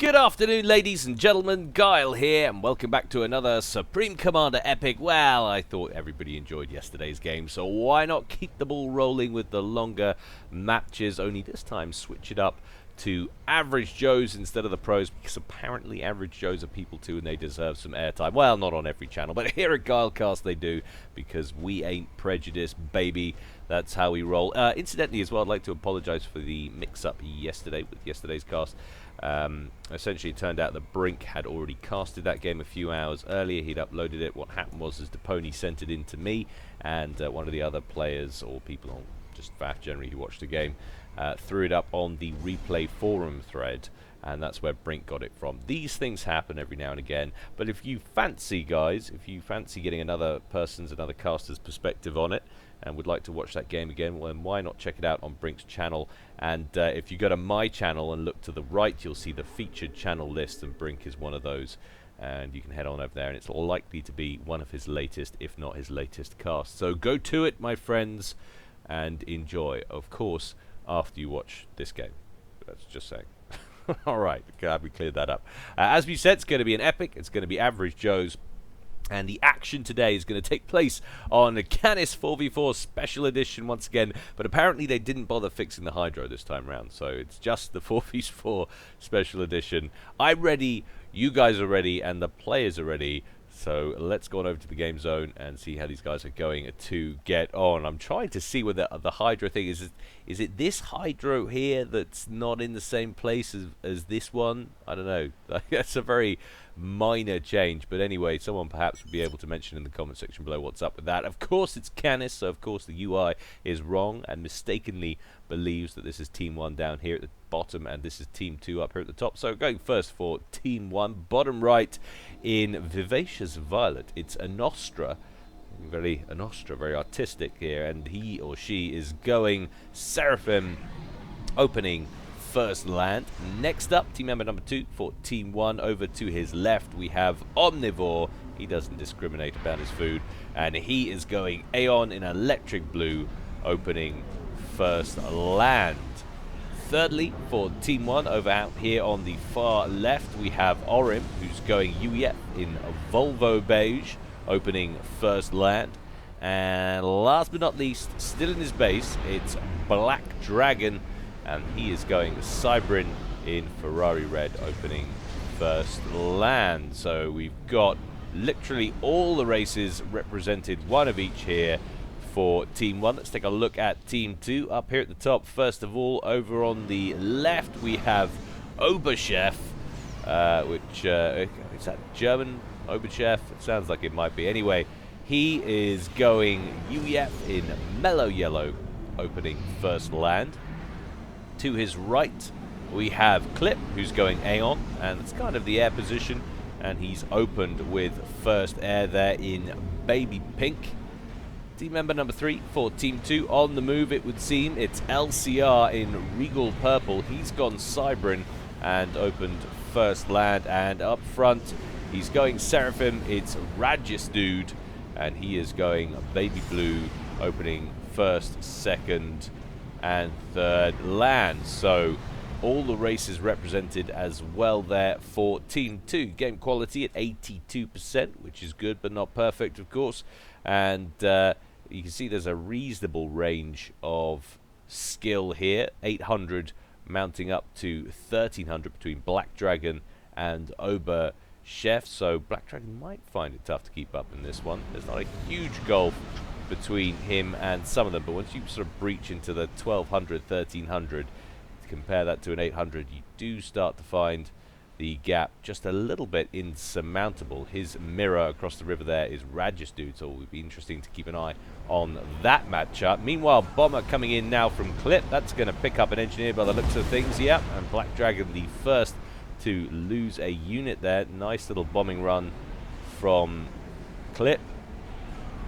Good afternoon, ladies and gentlemen. Guile here, and welcome back to another Supreme Commander Epic. Well, I thought everybody enjoyed yesterday's game, so why not keep the ball rolling with the longer matches, only this time switch it up to average Joes instead of the pros, because apparently average Joes are people too and they deserve some airtime. Well, not on every channel, but here at Guilecast they do, because we ain't prejudiced, baby. That's how we roll. Incidentally as well, I'd like to apologize for the mix-up yesterday with yesterday's cast. Essentially it turned out that Brink had already casted that game a few hours earlier. He'd uploaded it. What happened was the Pony sent it in to me, and one of the other players or people on just FAF generally who watched the game threw it up on the replay forum thread, and that's where Brink got it from. These things happen every now and again, but if you fancy, guys, if you fancy getting another caster's perspective on it and would like to watch that game again, well, then why not check it out on Brink's channel? And if you go to my channel and look to the right, you'll see the featured channel list, and Brink is one of those. And you can head on over there, and it's likely to be one of his latest, if not his latest, casts. So go to it, my friends, and enjoy, of course, after you watch this game. That's just saying. Alright, glad we cleared that up. As we said, it's going to be an epic. It's going to be average Joes. And the action today is going to take place on a Canis 4v4 Special Edition once again. But apparently they didn't bother fixing the Hydro this time around. So it's just the 4v4 Special Edition. I'm ready, you guys are ready, and the players are ready. So let's go on over to the game zone and see how these guys are going to get on. I'm trying to see whether the Hydro thing is it this Hydro here that's not in the same place as this one? I don't know. That's a very minor change, but anyway, someone perhaps would be able to mention in the comment section below what's up with that. Of course it's Canis, so of course the UI is wrong and mistakenly believes that this is Team 1 down here at the bottom and this is Team 2 up here at the top. So going first for Team 1, bottom right in Vivacious Violet, it's Anostra. Very artistic here, and he or she is going Seraphim, opening first land. Next up, team member number 2 for Team 1. Over to his left, we have Omnivore. He doesn't discriminate about his food, and he is going Aeon in electric blue, opening first land. Thirdly, for Team 1, over out here on the far left, we have Orim, who's going UEF in Volvo beige, opening first land. And last but not least, still in his base, it's Black Dragon, and he is going Cybrin in Ferrari red, opening first land. So we've got literally all the races represented, one of each here for Team 1. Let's take a look at Team 2 up here at the top. First of all, over on the left, we have Oberchef, which is that German Oberchef? It sounds like it might be. Anyway, he is going UEF in mellow yellow, opening first land. To his right, we have Clip, who's going Aeon, and it's kind of the air position, and he's opened with first air there in baby pink. Team member number 3 for Team 2, on the move it would seem, it's LCR in regal purple. He's gone Cybrin and opened first land, and up front he's going Seraphim, it's Radgis Dude, and he is going baby blue, opening first, second, and third land. So all the races represented as well there for Team 2. Game quality at 82%, which is good but not perfect, of course. And you can see there's a reasonable range of skill here. 800 mounting up to 1300 between Black Dragon and Oberchef. So Black Dragon might find it tough to keep up in this one. There's not a huge gulf between him and some of them, but once you sort of breach into the 1200, 1300, compare that to an 800, you do start to find the gap just a little bit insurmountable. His mirror across the river there is Radgis Dude, so it will be interesting to keep an eye on that matchup. Meanwhile, Bomber coming in now from Clip. That's going to pick up an engineer by the looks of things. Yep, and Black Dragon the first to lose a unit there. Nice little bombing run from Clip.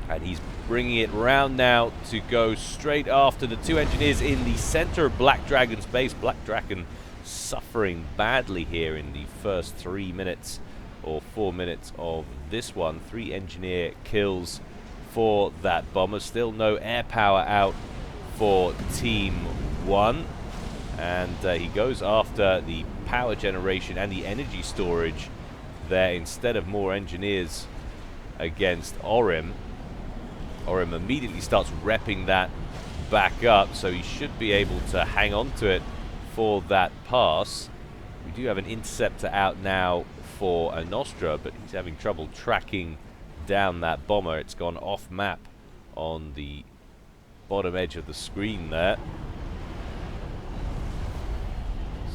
And he's bringing it round now to go straight after the 2 engineers in the center of Black Dragon's base. Black Dragon suffering badly here in the first 3 minutes or 4 minutes of this one. 3 engineer kills for that bomber. Still no air power out for Team 1. And he goes after the power generation and the energy storage there instead of more engineers against Orim. Orim immediately starts repping that back up, so he should be able to hang on to it for that pass. We do have an interceptor out now for Nostra, but he's having trouble tracking down that bomber. It's gone off map on the bottom edge of the screen there.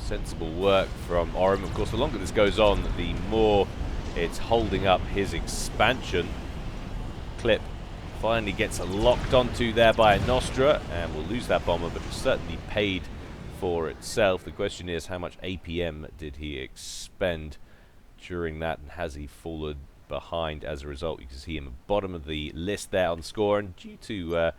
Sensible work from Orim. Of course, the longer this goes on, the more it's holding up his expansion. Clip finally gets locked onto there by Nostra, and will lose that bomber, but it's certainly paid for itself. The question is, how much APM did he expend during that, and has he fallen behind as a result? You can see him at the bottom of the list there on score, and due to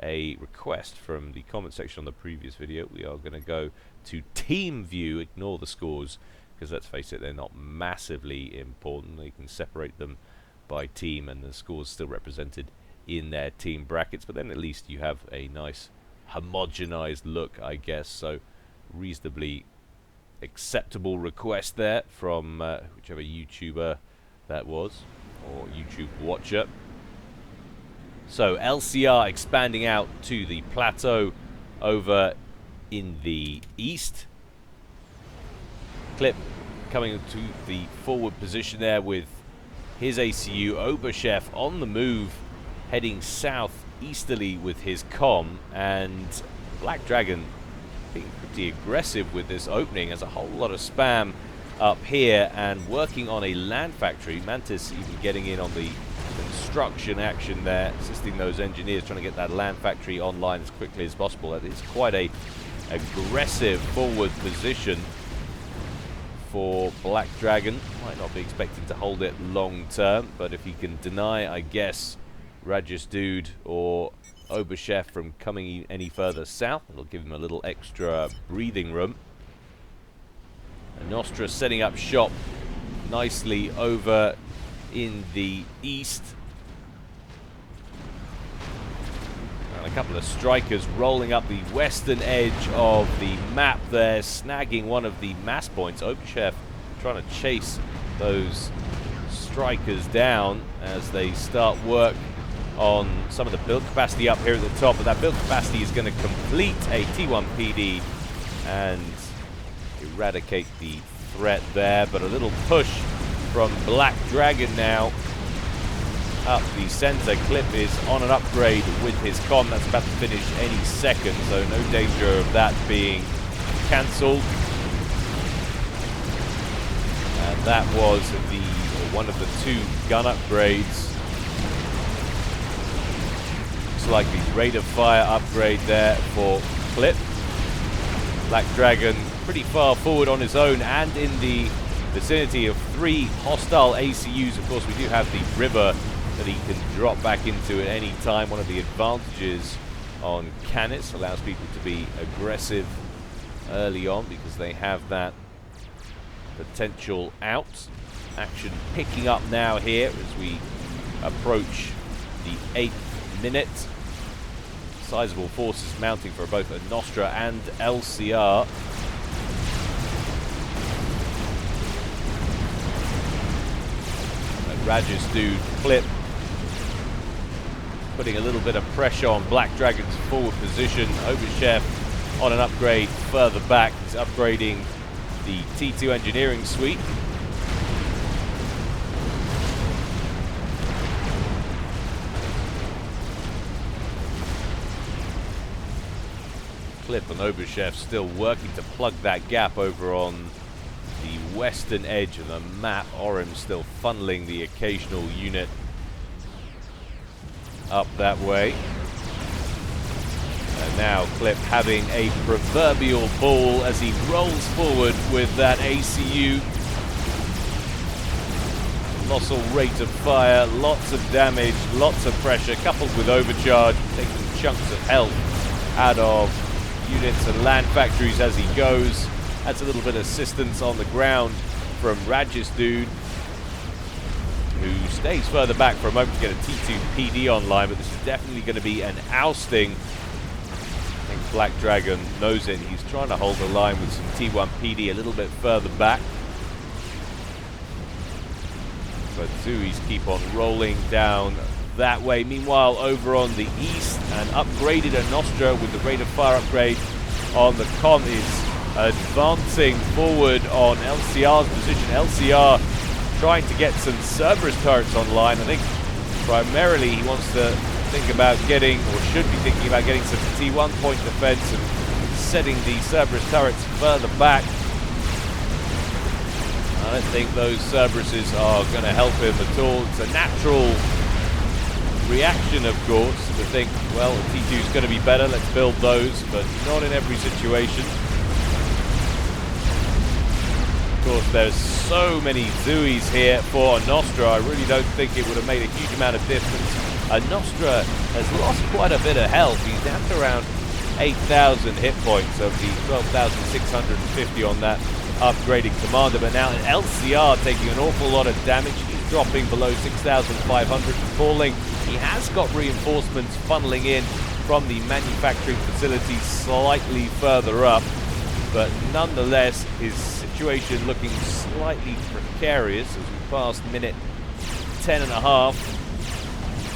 a request from the comment section on the previous video, we are going to go to team view. Ignore the scores, because let's face it, they're not massively important. They can separate them by team, and the scores still represented in their team brackets, but then at least you have a nice homogenized look, I guess. So reasonably acceptable request there from whichever YouTuber that was, or YouTube watcher. So LCR expanding out to the plateau over in the east. Clip coming to the forward position there with his ACU. Oberchef on the move, heading southeasterly with his comm, and Black Dragon being pretty aggressive with this opening. There's a whole lot of spam up here and working on a land factory. Mantis even getting in on the construction action there, assisting those engineers trying to get that land factory online as quickly as possible. It's quite a aggressive forward position for Black Dragon. Might not be expecting to hold it long term, but if he can deny, I guess, Rajas Dude or Oberchef from coming any further south, it'll give him a little extra breathing room. And Nostra setting up shop nicely over in the east. And a couple of strikers rolling up the western edge of the map there, snagging one of the mass points. Oberchef trying to chase those strikers down as they start work on some of the build capacity up here at the top, but that build capacity is going to complete a T1 PD and eradicate the threat there. But a little push from Black Dragon now up the center. Clip is on an upgrade with his comm. That's about to finish any second, so no danger of that being cancelled. And that was one of the two gun upgrades. Looks like the rate of fire upgrade there for Clip. Black Dragon pretty far forward on his own and in the vicinity of 3 hostile ACUs. Of course, we do have the river that he can drop back into at any time. One of the advantages on Canis, allows people to be aggressive early on because they have that potential out. Action picking up now here as we approach the 8th minute. Sizable forces mounting for both Nostra and LCR. Rajas Dude Clip putting a little bit of pressure on Black Dragon's forward position. Oberchef on an upgrade further back. He's upgrading the T2 engineering suite. Clip and Oberchef still working to plug that gap over on the western edge of the map. Orim still funneling the occasional unit up that way. And now Clip having a proverbial ball as he rolls forward with that ACU. Colossal rate of fire, lots of damage, lots of pressure, coupled with overcharge, taking chunks of health out of units and land factories as he goes. Adds a little bit of assistance on the ground from Rajas Dude, who stays further back for a moment to get a T2 PD online, but this is definitely going to be an ousting. I think Black Dragon knows it. He's trying to hold the line with some T1 PD a little bit further back. But Zuis keep on rolling down that way. Meanwhile, over on the east, an upgraded Nostra with the rate of fire upgrade on the Canis advancing forward on LCR's position. LCR trying to get some Cerberus turrets online. I think primarily he wants to think about getting, or should be thinking about getting, some T1 point defense and setting the Cerberus turrets further back. I don't think those Cerberuses are going to help him at all. It's a natural reaction, of course, to think, well, T2 is going to be better, let's build those, but not in every situation. Of course, there's so many Zuis here for Nostra. I really don't think it would have made a huge amount of difference. Nostra has lost quite a bit of health. He's down to around 8,000 hit points of the 12,650 on that upgraded commander. But now LCR taking an awful lot of damage. He's dropping below 6,500 and falling. He has got reinforcements funneling in from the manufacturing facilities slightly further up. But nonetheless, his situation looking slightly precarious as we pass minute 10.5.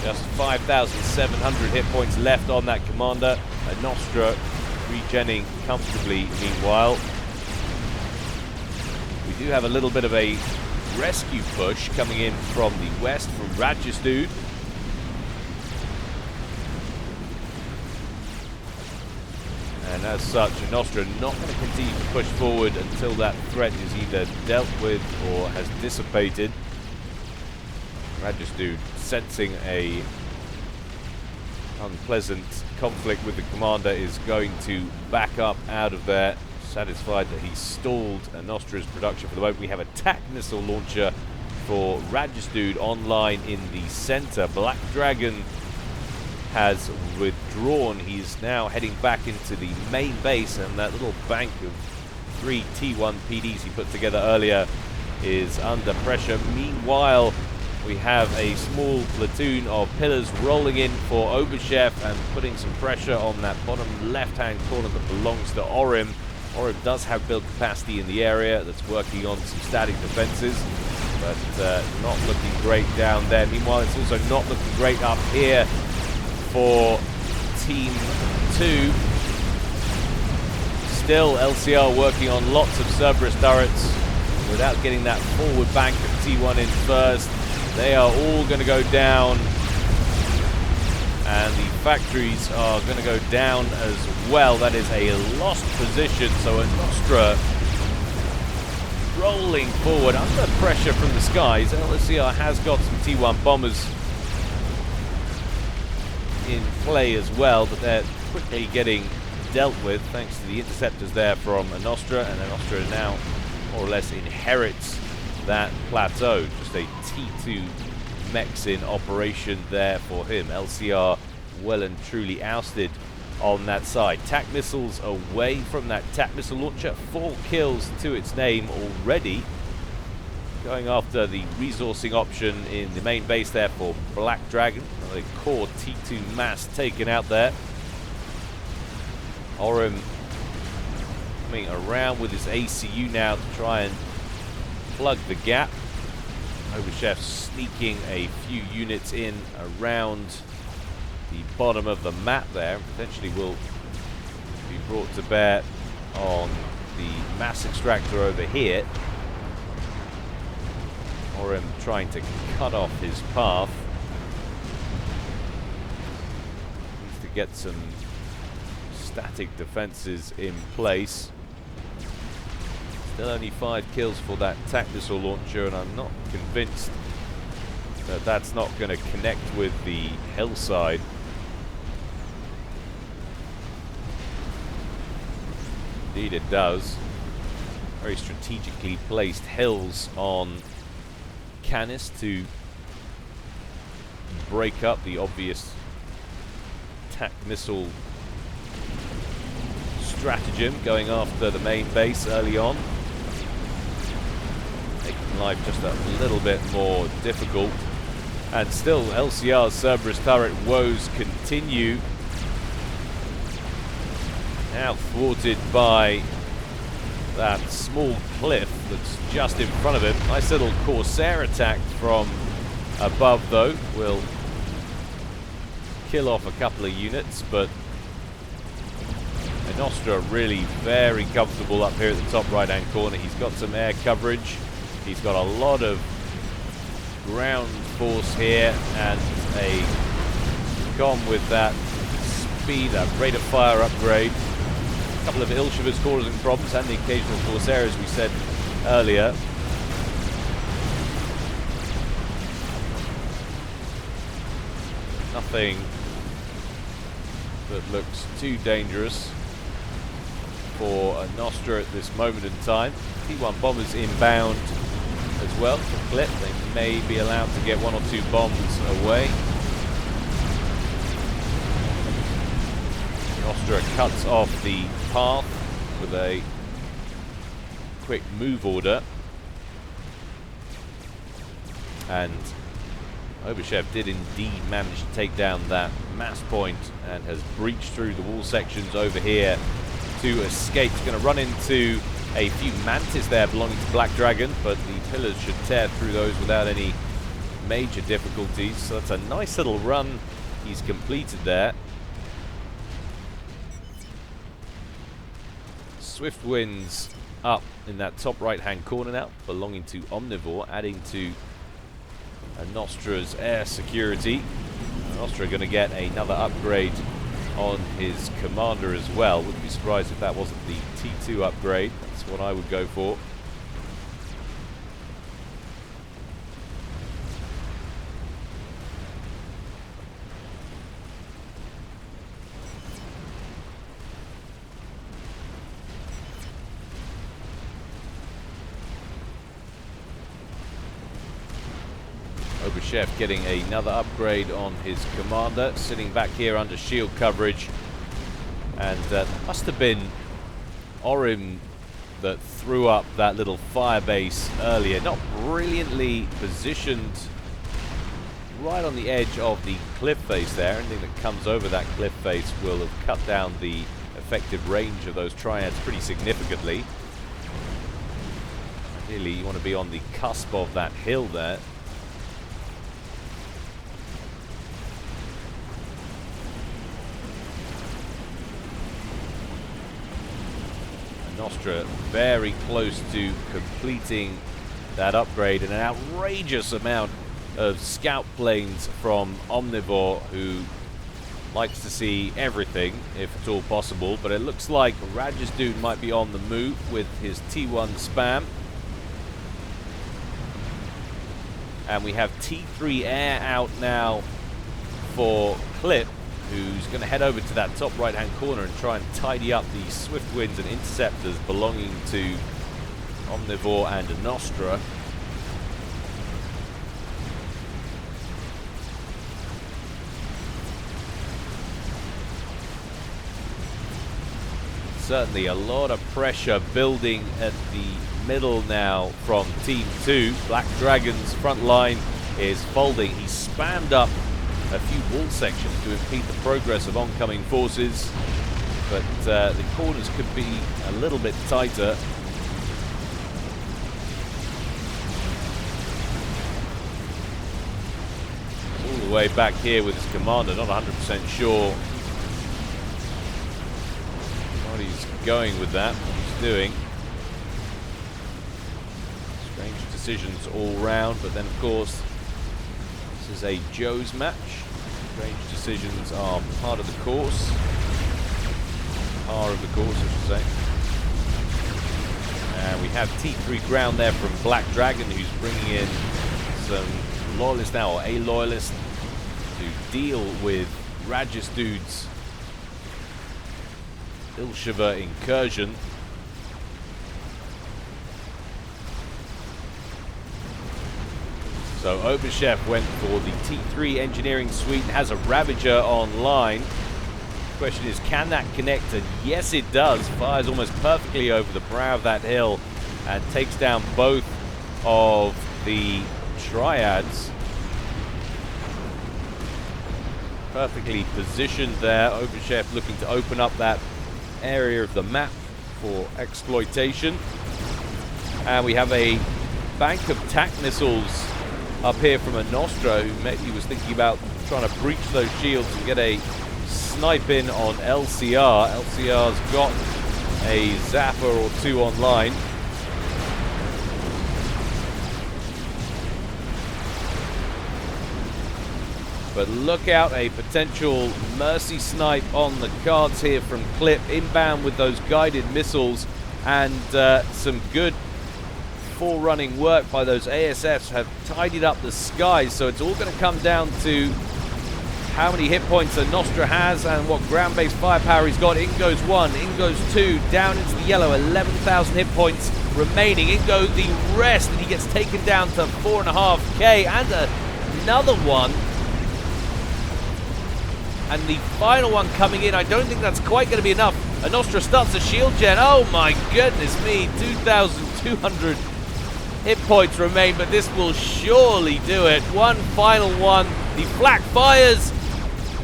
Just 5,700 hit points left on that commander. Nostra regenning comfortably meanwhile. We do have a little bit of a rescue push coming in from the west from Rajasthu'd. And as such, Nostra not going to continue to push forward until that threat is either dealt with or has dissipated. Rajasthu'd sensing a unpleasant conflict with the commander is going to back up out of there, satisfied that he stalled Nostra's production for the moment. We have a TAC missile launcher for Rajasthu'd online in the center. Black Dragon has withdrawn. He's now heading back into the main base, and that little bank of 3 T1 PDs he put together earlier is under pressure. Meanwhile, we have a small platoon of pillars rolling in for Oberchef and putting some pressure on that bottom left-hand corner that belongs to Orim. Orim does have build capacity in the area that's working on some static defenses, but not looking great down there. Meanwhile, it's also not looking great up here for Team 2. Still, LCR working on lots of Cerberus turrets without getting that forward bank of T1 in first. They are all going to go down, and the factories are going to go down as well. That is a lost position, so a Nostra rolling forward under pressure from the skies. LCR has got some T1 bombers in play as well, but they're quickly getting dealt with thanks to the interceptors there from a Nostra, and a Nostra now more or less inherits that plateau. Just a T2 mechs in operation there for him. LCR well and truly ousted on that side. TAC missiles away from that TAC missile launcher. 4 kills to its name already. Going after the resourcing option in the main base there for Black Dragon. The core T2 mass taken out there. Orim coming around with his ACU now to try and plug the gap. Oberchef sneaking a few units in around the bottom of the map there, and potentially will be brought to bear on the mass extractor over here. Orim trying to cut off his path. Needs to get some static defenses in place. Still only 5 kills for that TAC missile launcher, and I'm not convinced that that's not going to connect with the hillside. Indeed it does. Very strategically placed hills on Canis to break up the obvious TAC missile stratagem going after the main base early on, making life just a little bit more difficult. And still, LCR's Cerberus turret woes continue. Now thwarted by that small cliff that's just in front of him. Nice little Corsair attack from above, though. Will kill off a couple of units, but Nostra really very comfortable up here at the top right-hand corner. He's got some air coverage. He's got a lot of ground force here and a com with that speed, that rate of fire upgrade. A couple of Ilshivas causing problems and the occasional Corsair, as we said earlier. Nothing that looks too dangerous for a Nostra at this moment in time. T1 bombers inbound as well for Clip. They may be allowed to get 1 or 2 bombs away. Nostra cuts off the path with a quick move order. And Obashev did indeed manage to take down that mass point and has breached through the wall sections over here to escape. He's going to run into a few Mantis there belonging to Black Dragon, but the pillars should tear through those without any major difficulties. So that's a nice little run he's completed there. Swift Winds up in that top right-hand corner now, belonging to Omnivore, adding to Nostra's air security. Nostra going to get another upgrade on his commander as well. Wouldn't be surprised if that wasn't the T2 upgrade. That's what I would go for. Obashev getting another upgrade on his commander, sitting back here under shield coverage. And that must have been Orim that threw up that little fire base earlier. Not brilliantly positioned right on the edge of the cliff face there. Anything that comes over that cliff face will have cut down the effective range of those triads pretty significantly. Ideally, you want to be on the cusp of that hill there. Nostra very close to completing that upgrade, and an outrageous amount of scout planes from Omnivore, who likes to see everything if at all possible. But it looks like Raj's dude might be on the move with his T1 spam. And we have T3 air out now for Clip, who's going to head over to that top right-hand corner and try and tidy up the Swift Winds and Interceptors belonging to Omnivore and Nostra. Certainly a lot of pressure building at the middle now from Team 2. Black Dragon's front line is folding. He's spammed up a few wall sections to impede the progress of oncoming forces, but the corners could be a little bit tighter. All the way back here with his commander, not 100% sure what he's going with that, what he's doing. Strange decisions all round, but then of course this is a Joe's match. Strange decisions are part of the course. Par of the course, I should say. And we have T3 ground there from Black Dragon, who's bringing in some loyalists now, or a loyalist, to deal with Raj's dude's Ilshiva incursion. So Obashev went for the T3 engineering suite and has a Ravager online. The question is, can that connect? And yes, it does. Fires almost perfectly over the brow of that hill and takes down both of the triads. Perfectly positioned there. Obashev looking to open up that area of the map for exploitation. And we have a bank of tac missiles up here from a Nostra, who maybe was thinking about trying to breach those shields and get a snipe in on LCR. LCR's got a zapper or two online. But look out, a potential Mercy snipe on the cards here from Clip, inbound with those guided missiles, and some good forerunning work by those ASFs have tidied up the skies. So it's all going to come down to how many hit points a Nostra has and what ground-based firepower he's got. In goes one, in goes two, down into the yellow, 11,000 hit points remaining. In go the rest, and he gets taken down to 4.5k, and another one. And the final one coming in, I don't think that's quite going to be enough. A Nostra starts a shield gen. Oh my goodness me, 2,200 hit points remain, but this will surely do it. One final one. The flak fires.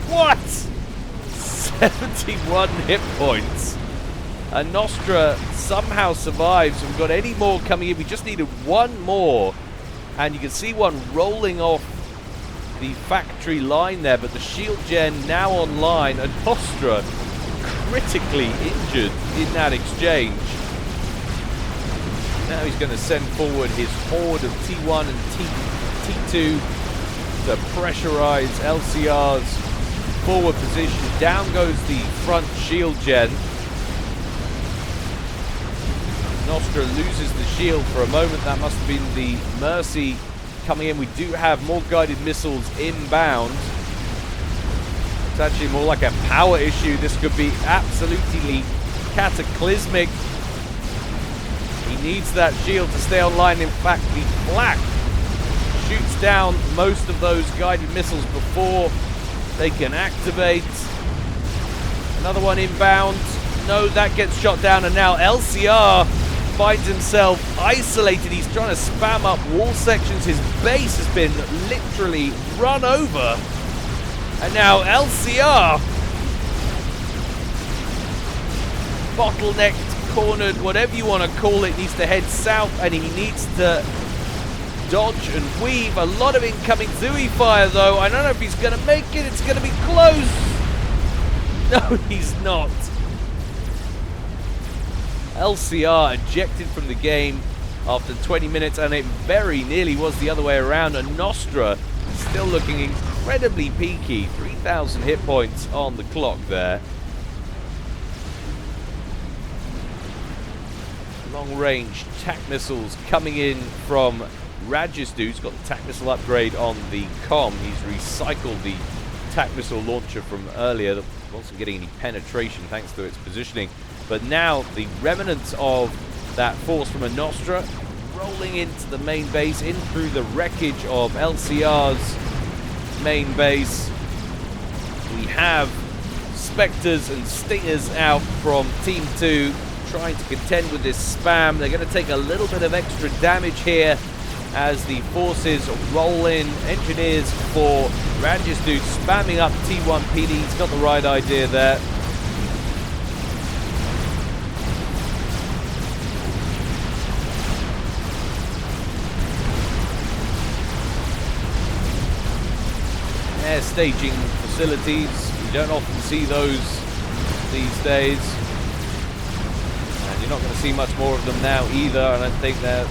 What? 71 hit points. A Nostra somehow survives. We've got any more coming in. We just needed one more. And you can see one rolling off the factory line there, but the shield gen now online. A Nostra critically injured in that exchange. Now he's going to send forward his horde of T1 and T2 to pressurize LCR's forward position. Down goes the front shield gen. Nostra loses the shield for a moment. That must have been the Mercy coming in. We do have more guided missiles inbound. It's actually more like a power issue. This could be absolutely cataclysmic. He needs that shield to stay online. In fact, the flak shoots down most of those guided missiles before they can activate. Another one inbound. No, that gets shot down, and now LCR finds himself isolated. He's trying to spam up wall sections. His base has been literally run over. And now LCR, bottlenecked, cornered, whatever you want to call it, needs to head south, and he needs to dodge and weave. A lot of incoming Zooey fire, though. I don't know if he's going to make it. It's going to be close. No, he's not. LCR ejected from the game after 20 minutes, and it very nearly was the other way around. And Nostra still looking incredibly peaky. 3,000 hit points on the clock there. Long-range tac missiles coming in from Rajistu. He's got the tac missile upgrade on the comm. He's recycled the tac missile launcher from earlier that wasn't getting any penetration thanks to its positioning. But now the remnants of that force from a Nostra rolling into the main base, in through the wreckage of LCR's main base. We have Spectres and Stingers out from Team 2 trying to contend with this spam. They're going to take a little bit of extra damage here as the forces roll in. Engineers for Rajistu spamming up T1 PD. He's got the right idea there. Air staging facilities. You don't often see those these days. And you're not going to see much more of them now either. I don't think they're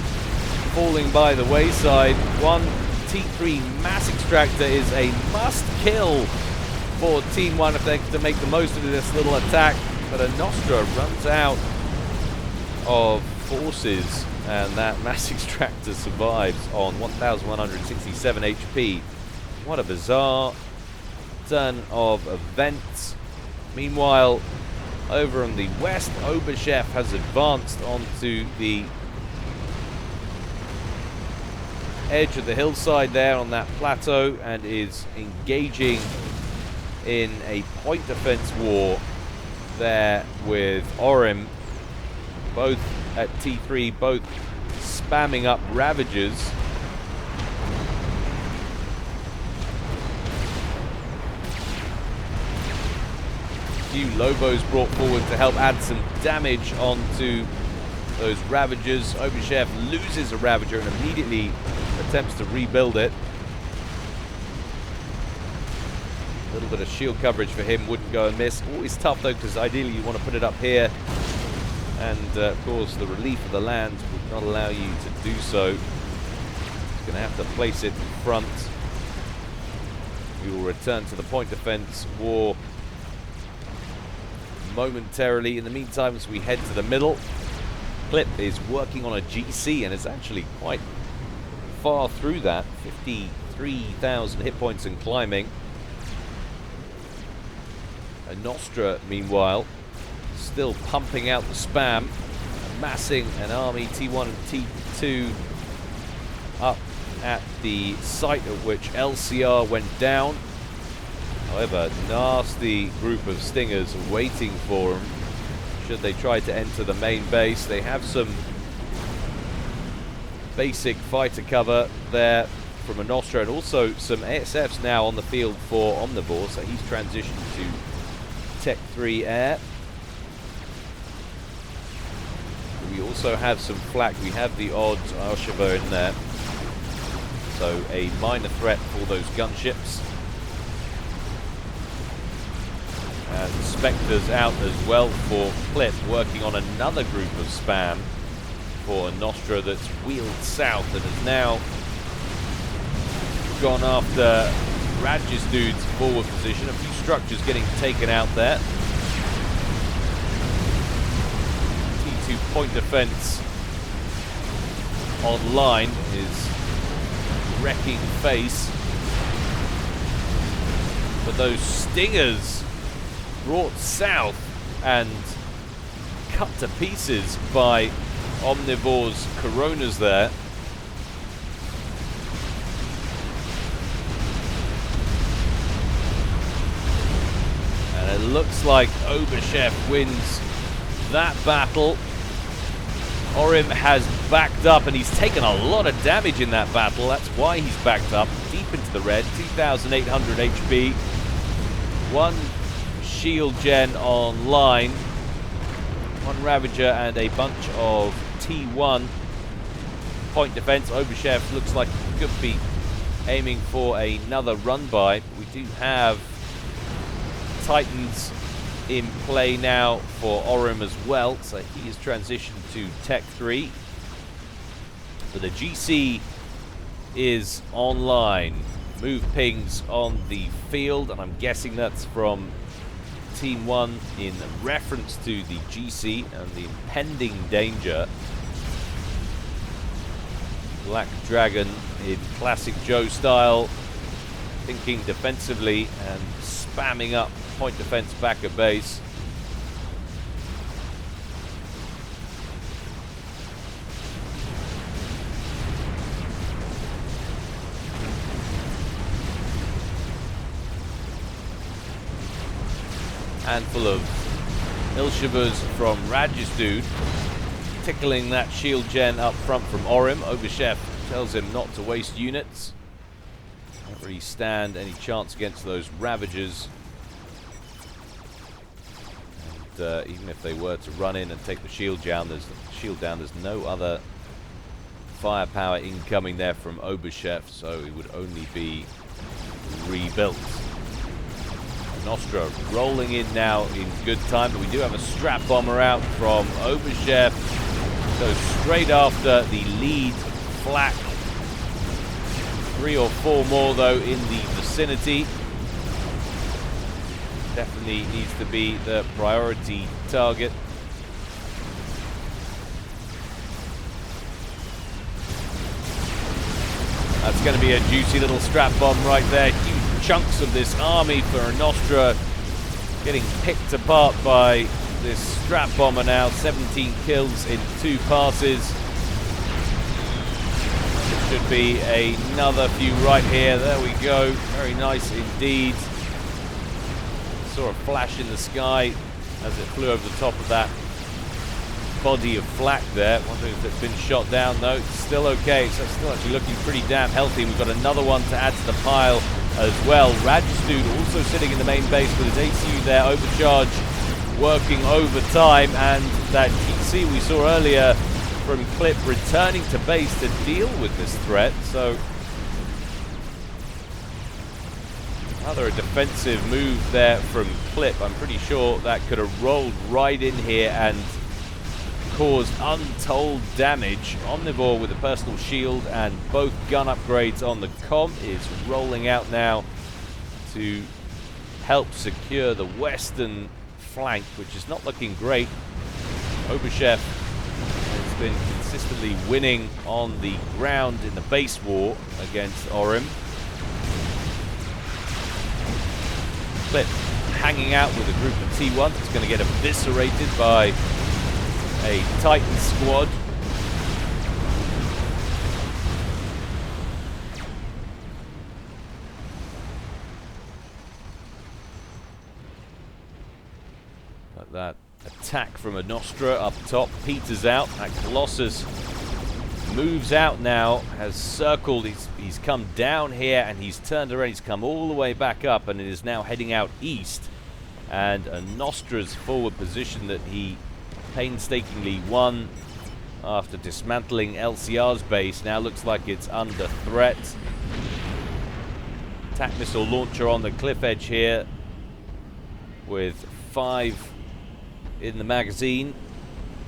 falling by the wayside. One T3 mass extractor is a must-kill for Team 1 if they're to make the most of this little attack. But a Nostra runs out of forces, and that mass extractor survives on 1,167 HP. What a bizarre turn of events. Meanwhile, over on the west, Oberchef has advanced onto the edge of the hillside there on that plateau and is engaging in a point defense war there with Orim. Both at T3, both spamming up Ravagers. few Lobos brought forward to help add some damage onto those Ravagers. Obashev loses a Ravager and immediately attempts to rebuild it. A little bit of shield coverage for him wouldn't go amiss. Always tough though, because ideally you want to put it up here. And of course the relief of the land would not allow you to do so. He's going to have to place it in front. We will return to the point defense war momentarily. In the meantime, as we head to the middle, Clip is working on a GC and is actually quite far through that. 53,000 hit points and climbing. A Nostra, meanwhile, still pumping out the spam, amassing an army, T1 and T2, up at the site at which LCR went down. However, nasty group of Stingers waiting for him should they try to enter the main base. They have some basic fighter cover there from a Nostra, and also some ASFs now on the field for Omnivore, so he's transitioned to Tech 3 Air. We also have some flak. We have the odd Arshiva in there, so a minor threat for those gunships. And Spectres out as well for Clip, working on another group of spam for a Nostra that's wheeled south and has now gone after Radge's dude's forward position. A few structures getting taken out there. T2 point defense online is wrecking face. But those Stingers brought south and cut to pieces by Omnivore's Coronas there. And it looks like Obashev wins that battle. Orim has backed up, and he's taken a lot of damage in that battle. That's why he's backed up deep into the red. 2,800 HP. One shield gen online. One Ravager and a bunch of T1 point defense. Obashev looks like he could be aiming for another run by. We do have Titans in play now for Orim as well, so he is transitioned to Tech 3. So the GC is online. Move pings on the field, and I'm guessing that's from Team 1 in reference to the GC and the impending danger. Black Dragon in classic Joe style, thinking defensively and spamming up point defense back at base. Handful of Ilshivas from Radge's dude, tickling that shield gen up front from Orim. Obashev tells him not to waste units. Don't really stand any chance against those Ravagers. And even if they were to run in and take the shield down, there's no other firepower incoming there from Obashev, so it would only be rebuilt. Nostra rolling in now in good time, but we do have a strap bomber out from Obashev. Goes straight after the lead flak. 3 or 4 more though in the vicinity. Definitely needs to be the priority target. That's going to be a juicy little strap bomb right there. Huge chunks of this army for a Nostra getting picked apart by this strap bomber now. 17 kills in 2 passes. It should be another few right here. There we go. Very nice indeed. Saw a flash in the sky as it flew over the top of that body of flak there. Wondering if it's been shot down. No, it's still okay. So it's still actually looking pretty damn healthy. We've got another one to add to the pile as well. Rajistoon also sitting in the main base with his ACU there, overcharge, working overtime, and that GC we saw earlier from Clip returning to base to deal with this threat. So another defensive move there from Clip. I'm pretty sure that could have rolled right in here and caused untold damage. Omnivore with a personal shield and both gun upgrades on the comp is rolling out now to help secure the western flank, which is not looking great. Oberchef has been consistently winning on the ground in the base war against Orim. Clip hanging out with a group of T1 that's going to get eviscerated by a Titan squad. But that attack from a Nostra up top peters out. That Colossus moves out now, has circled, he's come down here and he's turned around, he's come all the way back up and it is now heading out east. And a Nostra's forward position that he painstakingly won after dismantling LCR's base now looks like it's under threat. Attack missile launcher on the cliff edge here with 5 in the magazine,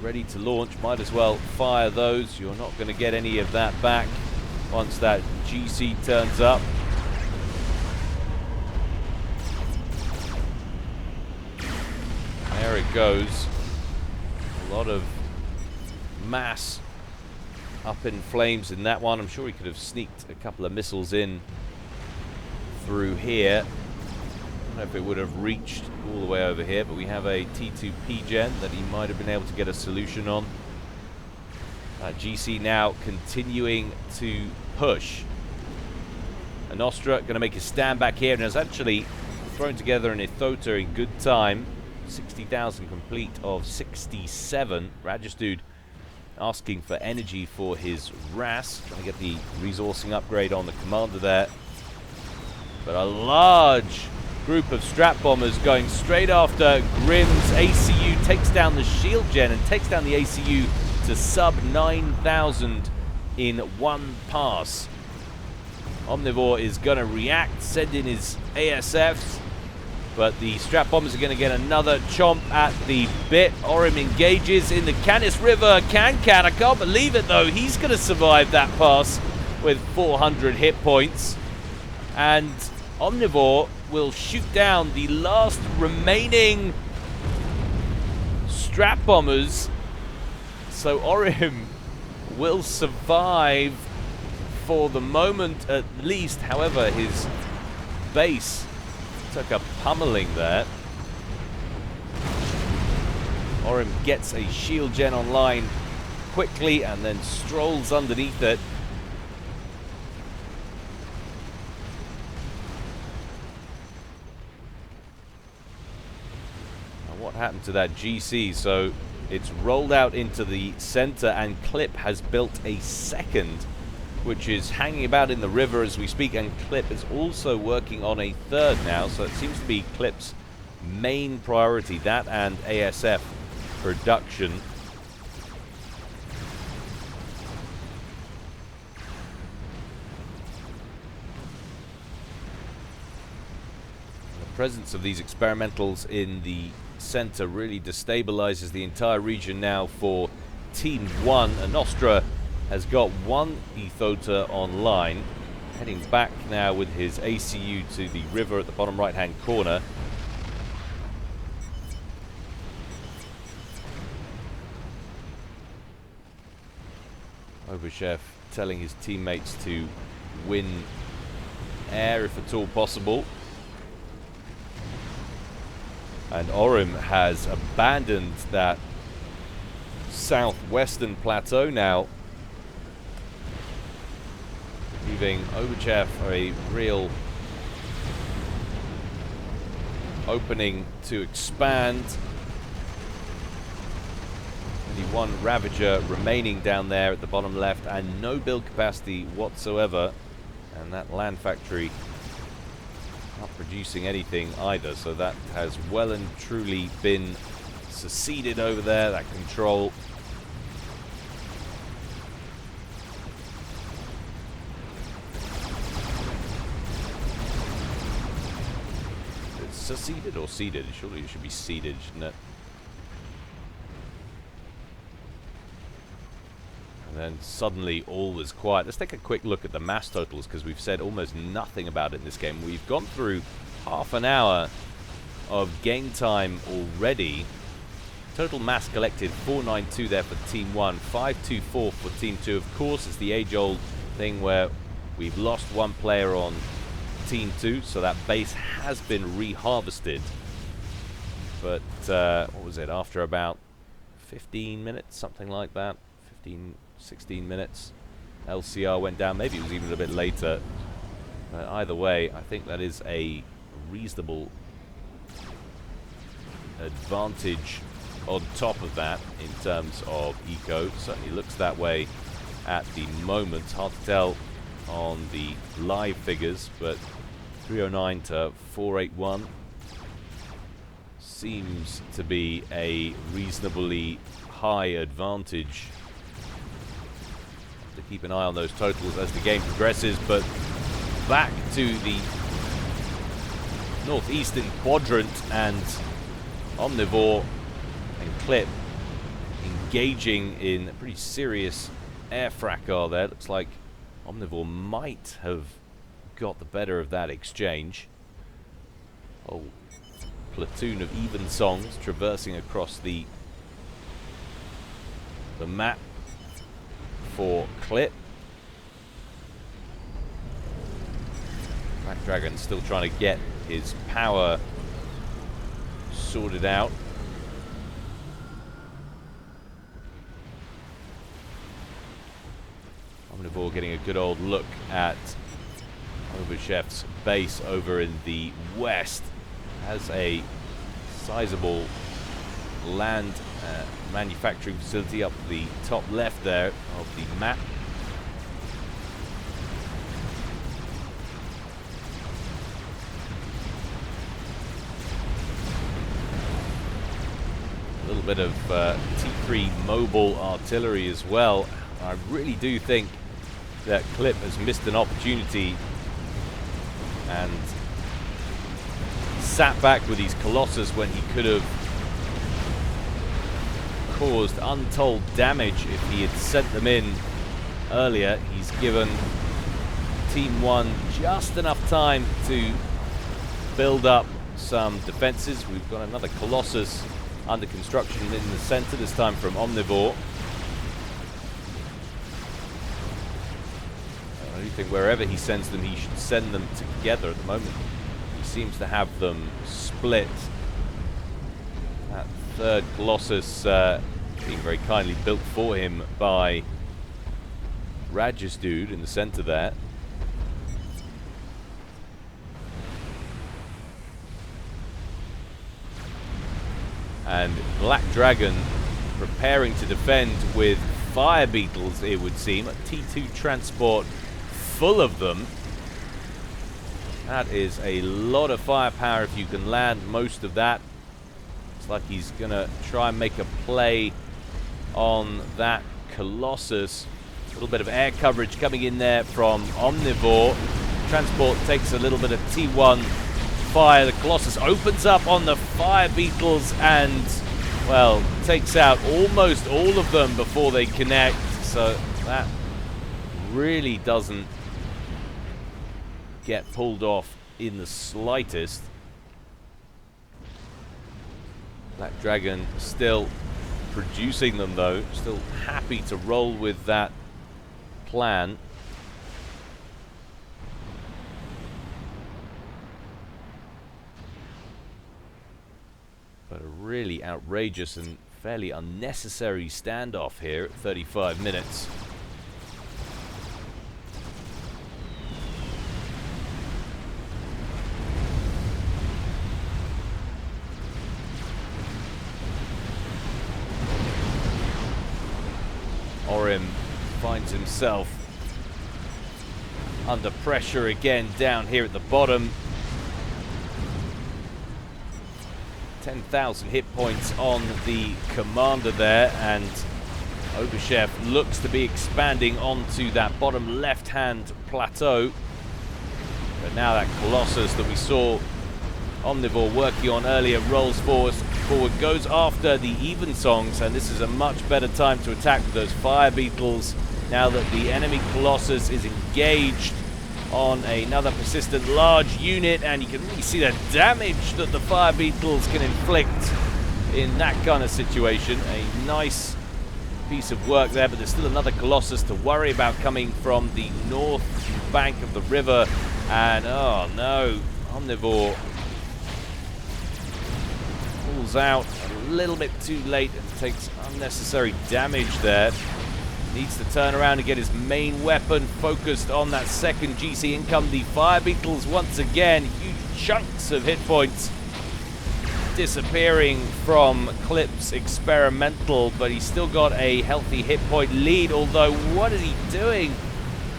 ready to launch. Might as well fire those. You're not going to get any of that back once that GC turns up. There it goes. A lot of mass up in flames in that one. I'm sure he could have sneaked a couple of missiles in through here. I don't know if it would have reached all the way over here, but we have a T2P gen that he might have been able to get a solution on. GC now continuing to push. A Nostra going to make a stand back here and has actually thrown together an Ithota in good time. 60,000 complete of 67. Rajistoon asking for energy for his RAS. Trying to get the resourcing upgrade on the commander there. But a large group of strap bombers going straight after Grimm's ACU, takes down the shield gen and takes down the ACU to sub 9,000 in one pass. Omnivore is going to react, send in his ASFs. But the strap bombers are going to get another chomp at the bit. Orim engages in the Canis River. Can, I can't believe it though. He's going to survive that pass with 400 hit points. And Omnivore will shoot down the last remaining strap bombers. So Orim will survive for the moment at least. However, his base took a pummeling there. Orim gets a shield gen online quickly and then strolls underneath it. Now what happened to that GC? So it's rolled out into the center and Clip has built a second, which is hanging about in the river as we speak, and Clip is also working on a third now, so it seems to be Clip's main priority, that and ASF production. The presence of these experimentals in the center really destabilizes the entire region now for Team 1. A Nostra has got one Ithota online, heading back now with his ACU to the river at the bottom right hand corner. Oberchef telling his teammates to win air if at all possible. And Orim has abandoned that southwestern plateau now, leaving Oberchef a real opening to expand. Only one Ravager remaining down there at the bottom left and no build capacity whatsoever. And that land factory not producing anything either, so that has well and truly been seceded over there, that control. It's seceded or seeded? Surely it should be seeded, shouldn't it? And then suddenly all was quiet. Let's take a quick look at the mass totals, because we've said almost nothing about it in this game. We've gone through half an hour of game time already. Total mass collected 492 there for Team 1, 524 for Team 2. Of course, it's the age-old thing where we've lost one player on Team 2, so that base has been re-harvested. But, what was it, after about 15 minutes, something like that, 16 minutes, LCR went down. Maybe it was even a bit later. But either way, I think that is a reasonable advantage on top of that in terms of eco. Certainly looks that way at the moment. Hard to tell on the live figures, but 309 to 481 seems to be a reasonably high advantage. To keep an eye on those totals as the game progresses, but back to the northeastern quadrant, and Omnivore and Clip engaging in a pretty serious air fracas there. Looks like Omnivore might have got the better of that exchange. Oh, platoon of even songs traversing across the map for Clip. Black Dragon still trying to get his power sorted out. Omnivore getting a good old look at Overchef's base over in the west. Has a sizable land manufacturing facility up the top left there of the map. A little bit of T3 mobile artillery as well. I really do think that Clip has missed an opportunity and sat back with these Colossus when he could have caused untold damage if he had sent them in earlier. He's given Team 1 just enough time to build up some defenses. We've got another Colossus under construction in the center, this time from Omnivore. I do think wherever he sends them, he should send them together. At the moment, he seems to have them split. That third Colossus being very kindly built for him by Raj's dude in the center there. And Black Dragon preparing to defend with fire beetles, it would seem. A T2 transport full of them. That is a lot of firepower if you can land most of that. It's like he's going to try and make a play on that Colossus. A little bit of air coverage coming in there from Omnivore. Transport takes a little bit of T1 fire. The Colossus opens up on the fire beetles and, well, takes out almost all of them before they connect. So that really doesn't get pulled off in the slightest. Black Dragon still producing them though, still happy to roll with that plan. But a really outrageous and fairly unnecessary standoff here at 35 minutes. Orim finds himself under pressure again down here at the bottom. 10,000 hit points on the commander there, and Oberchef looks to be expanding onto that bottom left-hand plateau. But now that Colossus that we saw Omnivore working on earlier rolls forward, goes after the Evensongs, and this is a much better time to attack with those Fire Beetles now that the enemy Colossus is engaged on another persistent large unit, and you can really see the damage that the Fire Beetles can inflict in that kind of situation. A nice piece of work there, but there's still another Colossus to worry about coming from the north bank of the river, and oh no, Omnivore pulls out a little bit too late and takes unnecessary damage there. Needs to turn around and get his main weapon focused on that second GC. In come the Fire Beetles once again. Huge chunks of hit points disappearing from Clip's experimental, but he's still got a healthy hit point lead. Although, what is he doing?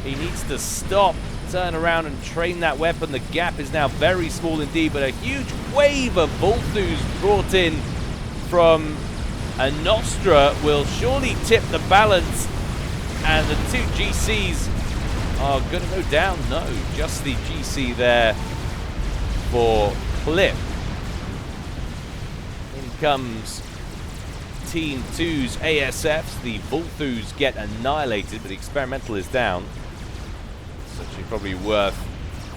He needs to stop, turn around and train that weapon. The gap is now very small indeed, but a huge wave of Volthus brought in from a Nostra will surely tip the balance, and the two GCs are going to go down. No, just the GC there for Clip. In comes Team 2's ASFs. The Volthus get annihilated, but the experimental is down. It's actually probably worth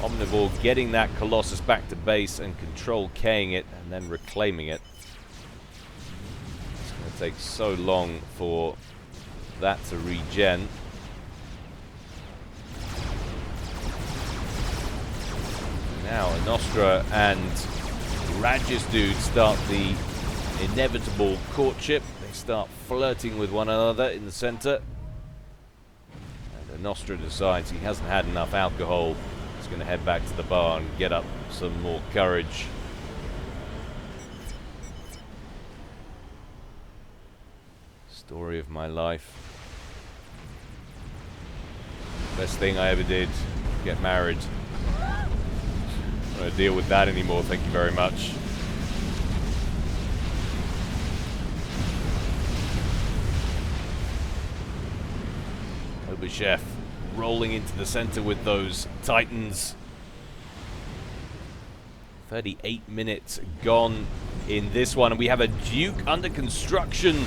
Omnivore getting that Colossus back to base and Control K'ing it and then reclaiming it. It's going to take so long for that to regen. Now Nostra and Radgis dude start the inevitable courtship. They start flirting with one another in the center. And Nostra decides he hasn't had enough alcohol. He's going to head back to the bar and get up some more courage. Story of my life. Best thing I ever did, get married. I don't want to deal with that anymore, thank you very much. Oberchef rolling into the center with those Titans. 38 minutes gone in this one, and we have a Duke under construction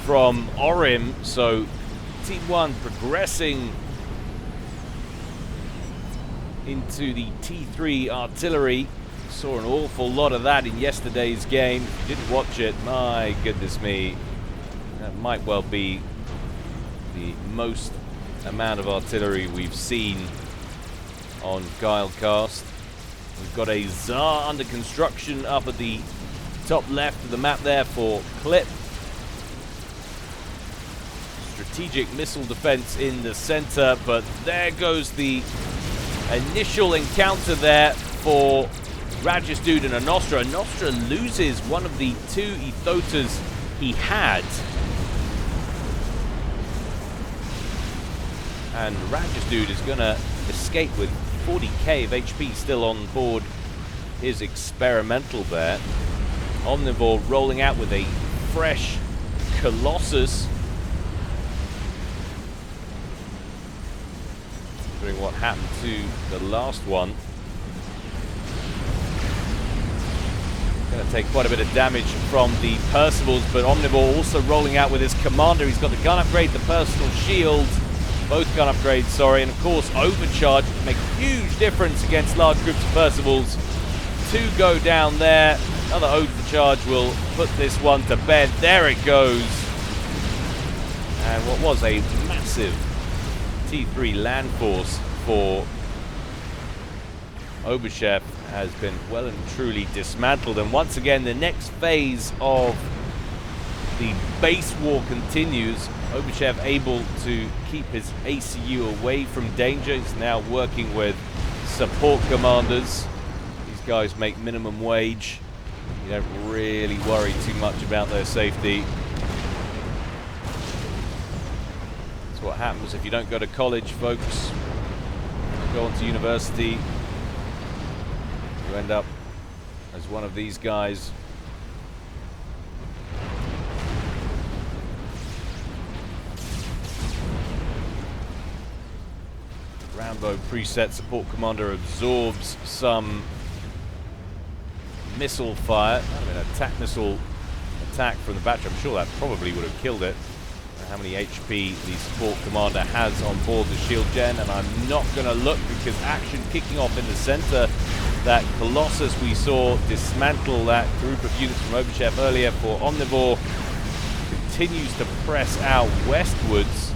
from Orim, so Team 1 progressing into the T3 artillery. Saw an awful lot of that in yesterday's game. If you didn't watch it, my goodness me, that might well be the most amount of artillery we've seen on Guilecast. We've got a Tsar under construction up at the top left of the map there for Clip. Strategic missile defense in the center, but there goes the initial encounter there for Radgis dude and a Nostra. A Nostra loses one of the two Ethotas he had. And Radgis dude is going to escape with 40k of HP still on board his experimental there. Omnivore rolling out with a fresh Colossus. Considering what happened to the last one. Going to take quite a bit of damage from the Percivals, but Omnivore also rolling out with his commander. He's got the gun upgrade, the personal shield. Both gun upgrades, sorry, and of course overcharge can make a huge difference against large groups of Percivals. Two go down there. Another overcharge will put this one to bed. There it goes. And what was a massive T3 land force for Oberchef has been well and truly dismantled. And once again, the next phase of the base war continues. Oberchef able to keep his ACU away from danger. He's now working with support commanders. These guys make minimum wage. You don't really worry too much about their safety. That's what happens if you don't go to college, folks. Go on to university. You end up as one of these guys Rambo preset support commander absorbs some missile fire. I mean, attack missile attack from the battery. I'm sure that probably would have killed it. How many HP the support commander has on board the shield gen, and I'm not going to look because action kicking off in the center. That Colossus we saw dismantle that group of units from Overchef earlier for Omnivore continues to press out westwards,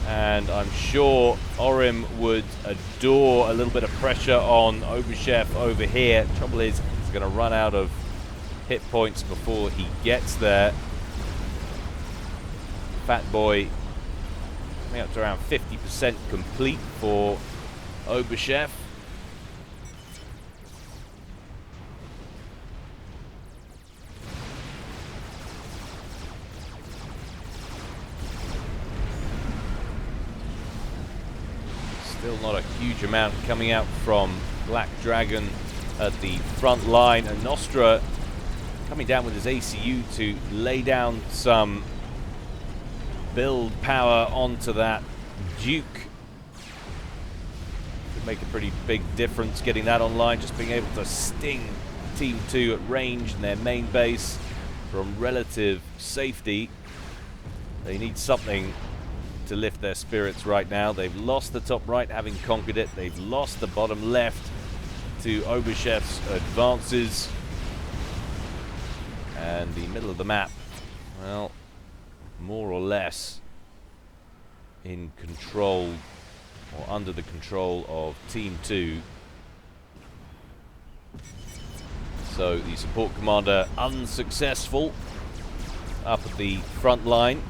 and I'm sure Orim would adore a little bit of pressure on Overchef over here. Trouble is, he's going to run out of hit points before he gets there. Fat Boy coming up to around 50% complete for Overchef. Still not a huge amount coming out from Black Dragon at the front line, and Nostra coming down with his ACU to lay down some build power onto that Duke. Could make a pretty big difference getting that online, just being able to sting Team 2 at range in their main base from relative safety. They need something to lift their spirits right now. They've lost the top right, having conquered it. They've lost the bottom left to Overchef's advances. And the middle of the map, well, more or less in control or under the control of Team 2. So the support commander unsuccessful up at the front line.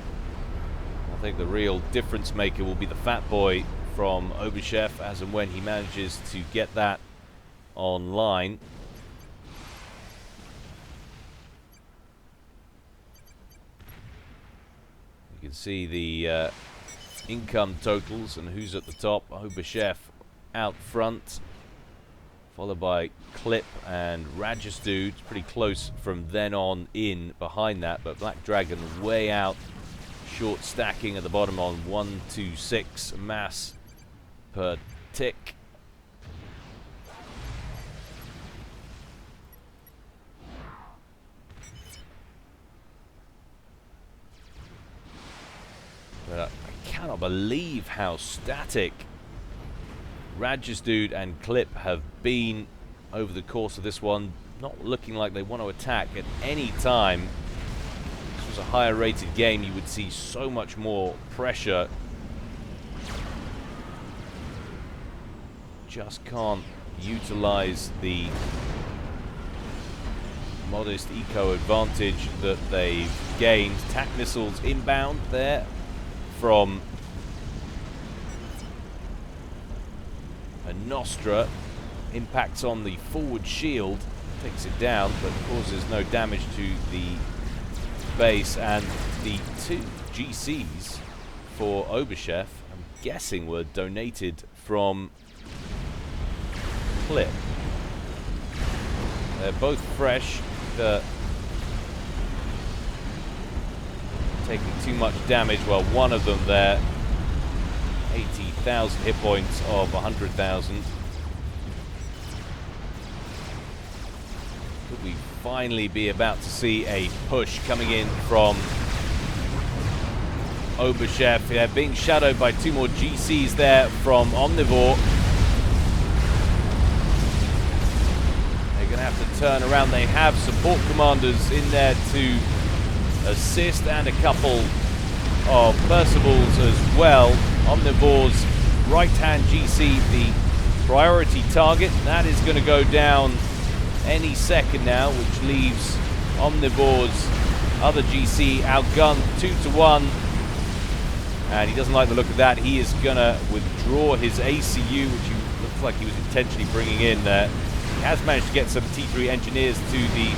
I think the real difference maker will be the Fat Boy from Overchef as and when he manages to get that online. You can see the income totals and who's at the top. Overchef out front, followed by Clip and Rajistu. It's pretty close from then on in behind that, but Black Dragon way out, short stacking at the bottom on 126 mass per tick. But I cannot believe how static Rajistu and Clip have been over the course of this one. Not looking like they want to attack at any time. If this was a higher rated game, you would see so much more pressure. Just can't utilize the modest eco advantage that they've gained. Tac missiles inbound there from a Nostra. Impacts on the forward shield, takes it down, but causes no damage to the base. And the 2 GCs for Overchef, I'm guessing, were donated from Clip. They're both fresh. Taking too much damage. Well, one of them there, 80,000 hit points of 100,000. Could we finally be about to see a push coming in from Overchef? Yeah, being shadowed by 2 more GCs there from Omnivore. They're going to have to turn around. They have support commanders in there to assist and a couple of Percivals as well. Omnivore's right-hand GC, the priority target. That is going to go down any second now, which leaves Omnivore's other GC outgunned 2-1. And he doesn't like the look of that. He is going to withdraw his ACU, which looks like he was intentionally bringing in there. He has managed to get some T3 engineers to the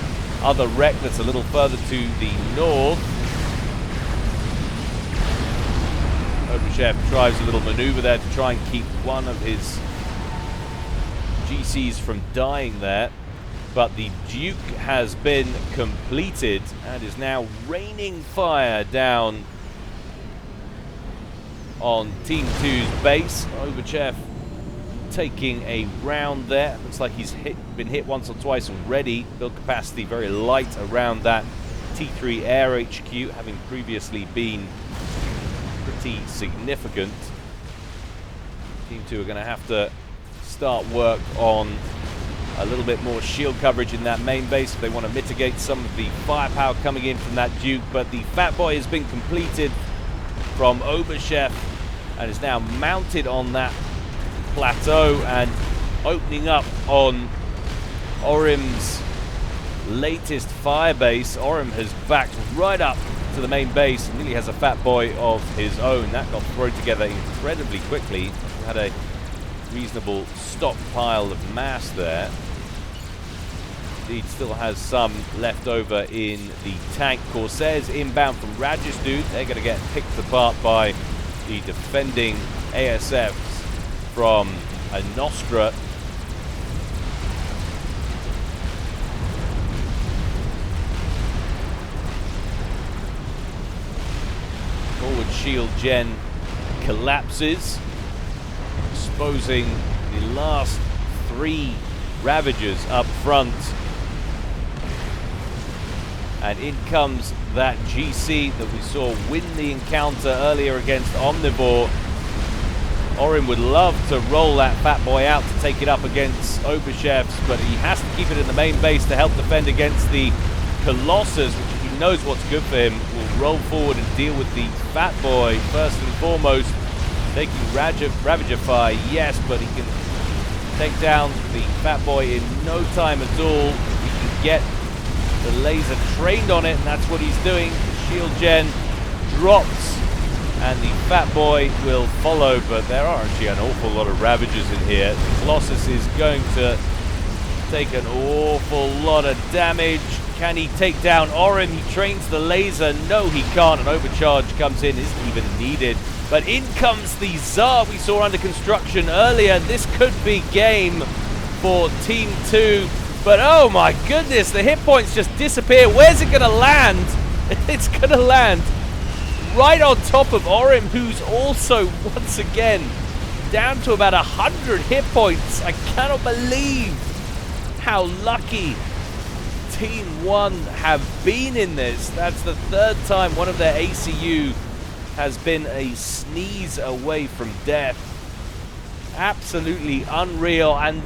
other wreck that's a little further to the north. Overchef tries a little maneuver there to try and keep one of his GCs from dying there. But the Duke has been completed and is now raining fire down on Team 2's base. Overchef taking a round there. Looks like he's been hit once or twice already. Build capacity very light around that T3 Air HQ, having previously been pretty significant. Team 2 are going to have to start work on a little bit more shield coverage in that main base if they want to mitigate some of the firepower coming in from that Duke. But the Fat Boy has been completed from Oberchef and is now mounted on that plateau and opening up on Orim's latest fire base. Orim has backed right up to the main base and nearly has a Fat Boy of his own. That got thrown together incredibly quickly. Had a reasonable stockpile of mass there. Indeed, still has some left over in the tank. Corsairs inbound from Rajastut. They're going to get picked apart by the defending ASFs from a Nostra. Forward shield gen collapses, exposing the last 3 Ravagers up front. And in comes that GC that we saw win the encounter earlier against Omnivore. Orim would love to roll that Fat Boy out to take it up against Oberchef's, but he has to keep it in the main base to help defend against the Colossus, which he knows what's good for him. Will roll forward and deal with the Fat Boy first and foremost. Taking Ravager fire, yes, but he can take down the Fat Boy in no time at all. He can get the laser trained on it, and that's what he's doing. Shield gen drops, and the Fat Boy will follow, but there are actually an awful lot of Ravagers in here. The Colossus is going to take an awful lot of damage. Can he take down Orim? He trains the laser. No, he can't. An overcharge comes in, isn't even needed. But in comes the Tsar we saw under construction earlier. This could be game for Team 2. But oh my goodness, the hit points just disappear. Where's it going to land? It's going to land right on top of Orim, who's also, once again, down to about 100 hit points. I cannot believe how lucky Team 1 have been in this. That's the 3rd time one of their ACU has been a sneeze away from death. Absolutely unreal. And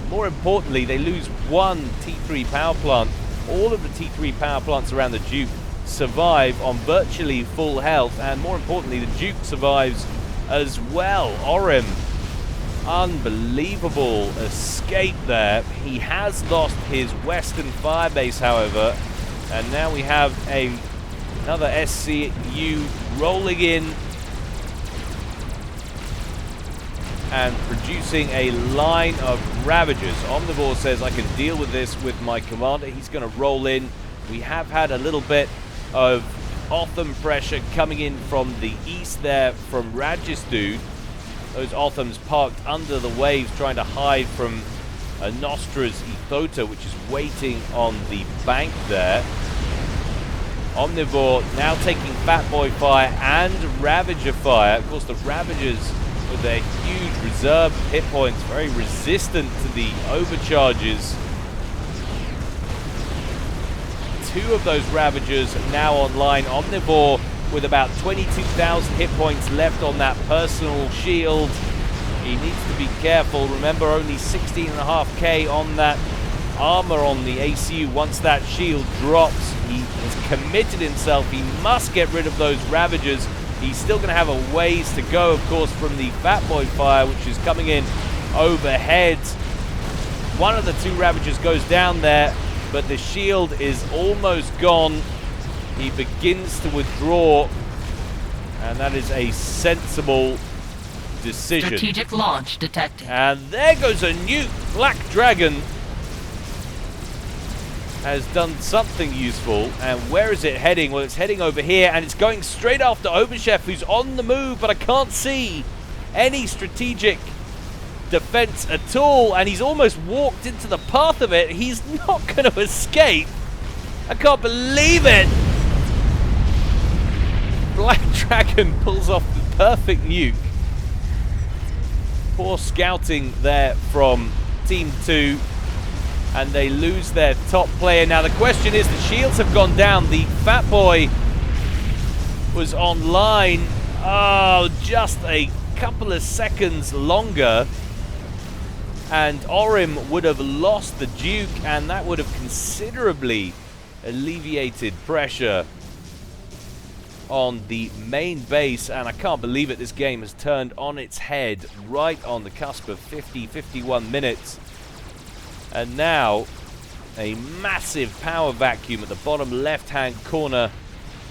more importantly, they lose 1 T3 power plant. All of the T3 power plants around the Duke survive on virtually full health, and more importantly, the Duke survives as well. Orim, unbelievable escape there. He has lost his western firebase, however, and now we have another SCU rolling in and producing a line of Ravagers. Omnivore says, I can deal with this with my commander. He's going to roll in. We have had a little bit of Otham pressure coming in from the east there from Rajastut. Those Othams parked under the waves trying to hide from Nostra's Ethota, which is waiting on the bank there. Omnivore now taking Fat Boy fire and Ravager fire. Of course, the Ravagers with their huge reserve hit points, very resistant to the overcharges. 2 of those Ravagers now online. Omnivore with about 22,000 hit points left on that personal shield. He needs to be careful. Remember, only 16.5k on that armor on the ACU. Once that shield drops, he has committed himself. He must get rid of those Ravagers. He's still going to have a ways to go, of course, from the Fat Boy fire, which is coming in overhead. One of the 2 Ravagers goes down there, but the shield is almost gone. He begins to withdraw, and that is a sensible decision. Strategic launch detected. And there goes a nuke. Black Dragon has done something useful. And where is it heading? Well, it's heading over here, and it's going straight after Oberchef, who's on the move, but I can't see any strategic defense at all, and he's almost walked into the path of it. He's not going to escape. I can't believe it. Black Dragon pulls off the perfect nuke. Poor scouting there from Team 2. And they lose their top player. Now the question is, the shields have gone down. The Fat Boy was online. Oh, just a couple of seconds longer. And Orim would have lost the Duke, and that would have considerably alleviated pressure on the main base. And I can't believe it, this game has turned on its head right on the cusp of 50-51 minutes. And now a massive power vacuum at the bottom left-hand corner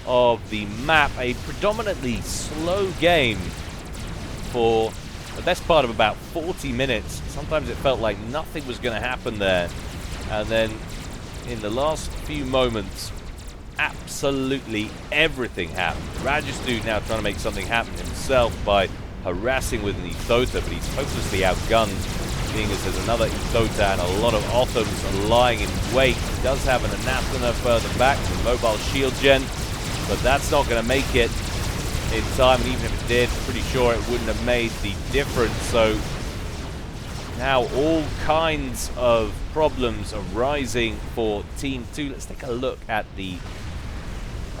of the map. A predominantly slow game for the best part of about 40 minutes. Sometimes it felt like nothing was going to happen there. And then in the last few moments, absolutely everything happened. Rajastu now trying to make something happen himself by harassing with an Ethota, but he's hopelessly outgunned, being as there's another Ethota and a lot of Othams lying in wait. He does have an Anathema further back, the mobile shield gen, but that's not going to make it in time, and even if it did, pretty sure it wouldn't have made the difference. So now all kinds of problems are rising for Team 2. Let's take a look at the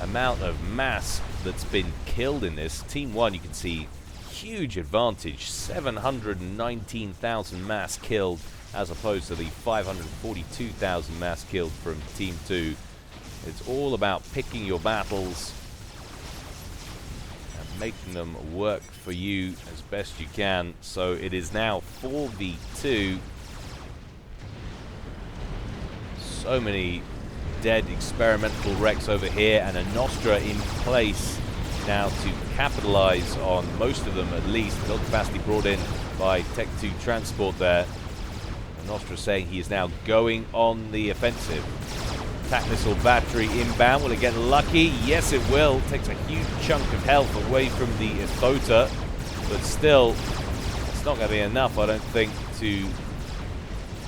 amount of mass that's been killed in this. Team 1, you can see huge advantage, 719,000 mass killed as opposed to the 542,000 mass killed from Team 2. It's all about picking your battles and making them work for you as best you can. So it is now 4v2. So many dead experimental wrecks over here, and a Nostra in place now to capitalize on most of them, at least. Build capacity brought in by Tech 2 Transport there. And Nostra saying he is now going on the offensive. Attack missile battery inbound. Will it get lucky? Yes, it will. Takes a huge chunk of health away from the Ethota, but still, it's not going to be enough, I don't think, to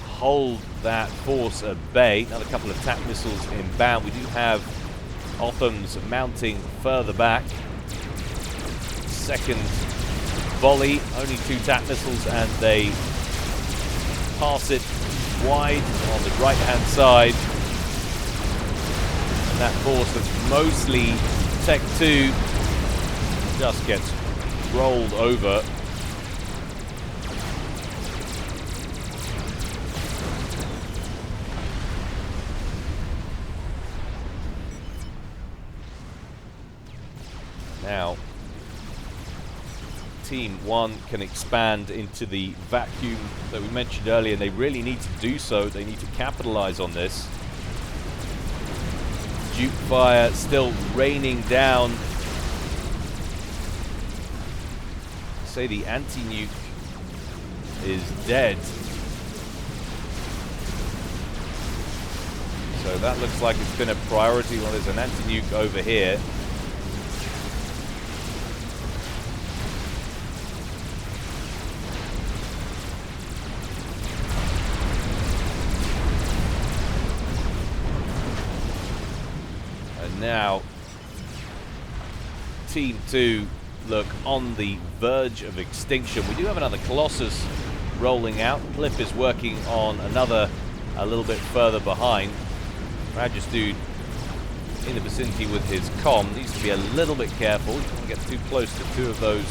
hold that force at bay. Another couple of attack missiles inbound. We do have Othams mounting further back. Second volley, only 2 attack missiles, and they pass it wide on the right-hand side. And that force that's mostly Tech 2 just gets rolled over. Now, Team 1 can expand into the vacuum that we mentioned earlier, and they really need to do so. They need to capitalize on this. Duke fire still raining down. Say the anti-nuke is dead. So that looks like it's been a priority. Well, there's an anti-nuke over here. Now, Team 2 look on the verge of extinction. We do have another Colossus rolling out. Cliff is working on another a little bit further behind. Rajastu in the vicinity with his comm. Needs to be a little bit careful. You don't want to get too close to 2 of those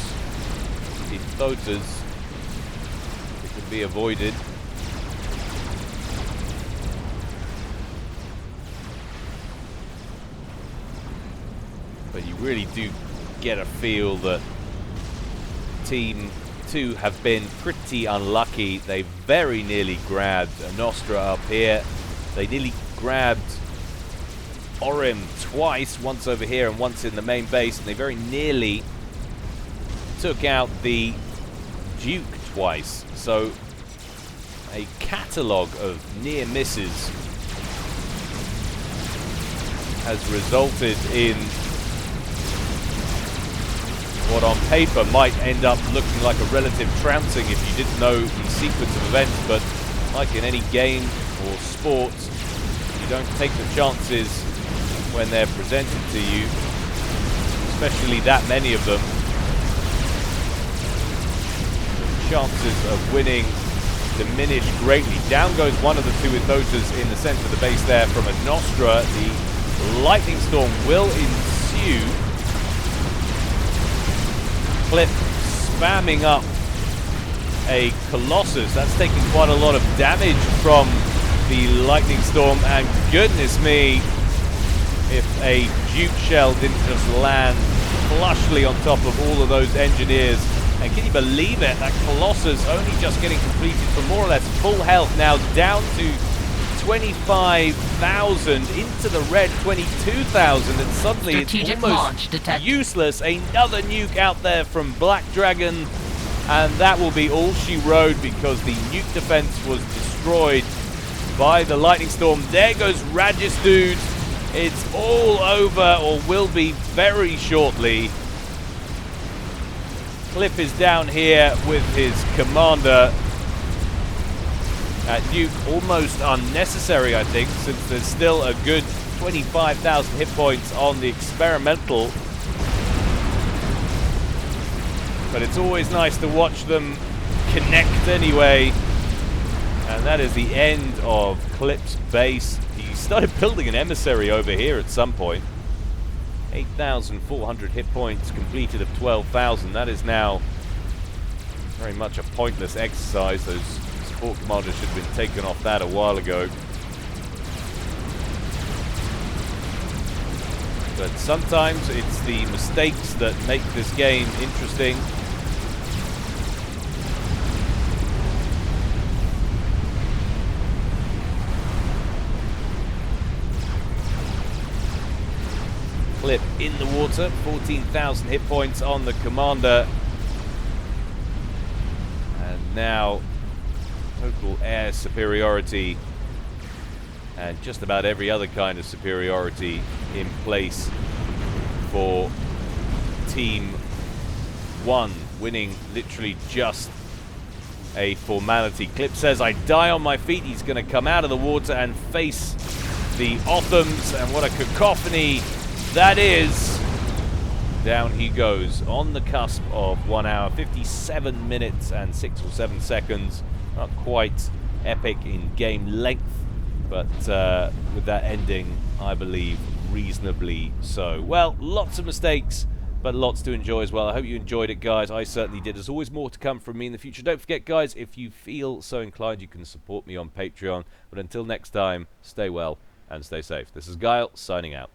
Ethotas. It can be avoided. But you really do get a feel that Team 2 have been pretty unlucky. They very nearly grabbed a Nostra up here. They nearly grabbed Orim twice, once over here and once in the main base, and they very nearly took out the Duke twice. So a catalogue of near misses has resulted in what on paper might end up looking like a relative trouncing if you didn't know the sequence of events, but like in any game or sport, you don't take the chances when they're presented to you, especially that many of them. chances of winning diminish greatly. Down goes one of the two Ithotas in the center of the base there from a Nostra. The lightning storm will ensue. Clip spamming up a Colossus. That's taking quite a lot of damage from the lightning storm, and goodness me, if a Duke shell didn't just land flushly on top of all of those engineers. And can you believe it? That Colossus only just getting completed for more or less full health, now down to 25,000, into the red 22,000, and suddenly Strategic it's almost useless. Another nuke out there from Black Dragon, and that will be all she rode because the nuke defense was destroyed by the lightning storm. There goes Radis, dude. It's all over, or will be very shortly. Cliff is down here with his commander. Nuke almost unnecessary, I think, since there's still a good 25,000 hit points on the experimental. But it's always nice to watch them connect anyway. And that is the end of Clip's base. He started building an emissary over here at some point. 8,400 hit points completed of 12,000. That is now very much a pointless exercise. Those support commanders should have been taken off that a while ago. But sometimes it's the mistakes that make this game interesting. Clip in the water, 14,000 hit points on the commander. And now total air superiority and just about every other kind of superiority in place for Team 1, winning literally just a formality. Clip says, I die on my feet. He's going to come out of the water and face the Othams, and what a cacophony that is. Down he goes on the cusp of 1 hour, 57 minutes and 6 or 7 seconds. Not quite epic in game length, but with that ending, I believe, reasonably so. Well, lots of mistakes, but lots to enjoy as well. I hope you enjoyed it, guys. I certainly did. There's always more to come from me in the future. Don't forget, guys, if you feel so inclined, you can support me on Patreon. But until next time, stay well and stay safe. This is Guile, signing out.